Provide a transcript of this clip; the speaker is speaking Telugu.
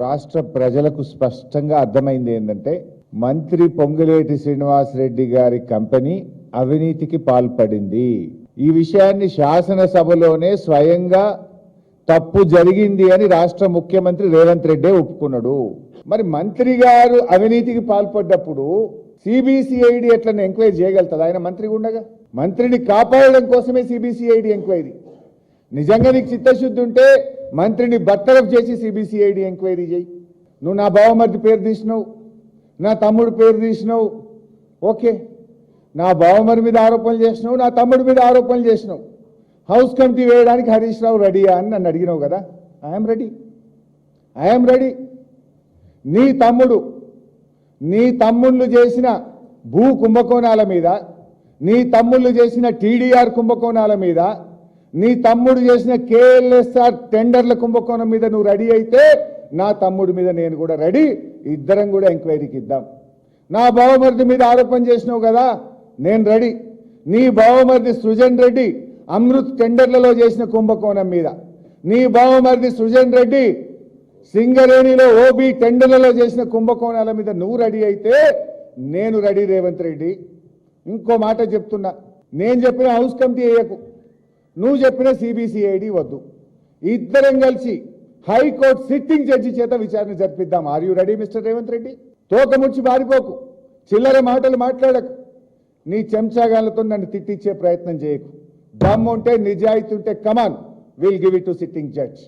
రాష్ట్ర ప్రజలకు స్పష్టంగా అర్థమైంది ఏంటంటే మంత్రి పొంగులేటి శ్రీనివాసరెడ్డి గారి కంపెనీ అవినీతికి పాల్పడింది. ఈ విషయాన్ని శాసనసభలోనే స్వయంగా తప్పు జరిగింది అని రాష్ట్ర ముఖ్యమంత్రి రేవంత్ రెడ్డి ఒప్పుకున్నాడు. మరి మంత్రి గారు అవినీతికి పాల్పడ్డప్పుడు సిబిసిఐడి ఎట్లా ఎంక్వైరీ చేయగలుగుతుంది? ఆయన మంత్రిగా ఉండగా మంత్రిని కాపాడడం కోసమే సిబిసిఐడి ఎంక్వైరీ. నిజంగా నీకు చిత్తశుద్ధి ఉంటే మంత్రిని బర్తరఫ్ చేసి సిబిసిఐడి ఎంక్వైరీ చేయి. నువ్వు నా బావమరిది పేరు తీసినావు, నా తమ్ముడు పేరు తీసినావు, ఓకే. నా బావమరి మీద ఆరోపణలు చేసినావు, నా తమ్ముడి మీద ఆరోపణలు చేసినావు. హౌస్ కమిటీ వేయడానికి హరీష్ రావు రెడీయా అని నన్ను అడిగినావు కదా. I'm ready. నీ తమ్ముళ్ళు చేసిన భూ కుంభకోణాల మీద, నీ తమ్ముళ్ళు చేసిన టీడీఆర్ కుంభకోణాల మీద, నీ తమ్ముడు చేసిన కేఎల్ఎస్ఆర్ టెండర్ల కుంభకోణం మీద నువ్వు రెడీ అయితే నా తమ్ముడి మీద నేను కూడా రెడీ. ఇద్దరం కూడా ఎంక్వైరీకి ఇద్దాం. నా బావమరిది మీద ఆరోపణ చేసినావు కదా, నేను రెడీ. నీ బావమరిది సృజన్ రెడ్డి అమృత్ టెండర్లలో చేసిన కుంభకోణం మీద, నీ బావమరిది సృజన్ రెడ్డి సింగరేణిలో ఓబీ టెండర్లలో చేసిన కుంభకోణాల మీద నువ్వు రెడీ అయితే నేను రెడీ. రేవంత్ రెడ్డి, ఇంకో మాట చెప్తున్నా, నేను చెప్పిన హౌస్ కమిటీ వేయకు, నువ్వు చెప్పిన సిబిసిఐడి వద్దు. ఇద్దరం కలిసి హైకోర్టు సిట్టింగ్ జడ్జి చేత విచారణ జరిపిద్దాం. Are you ready Mister Revanth Reddy? తోకముడిచి మారిపోకు, చిల్లర మాటలు మాట్లాడకు, నీ చెంచాగాలతో నన్ను తిట్టించే ప్రయత్నం చేయకు. దమ్ము ఉంటే, నిజాయితీ ఉంటే come on, will give it to sitting judge.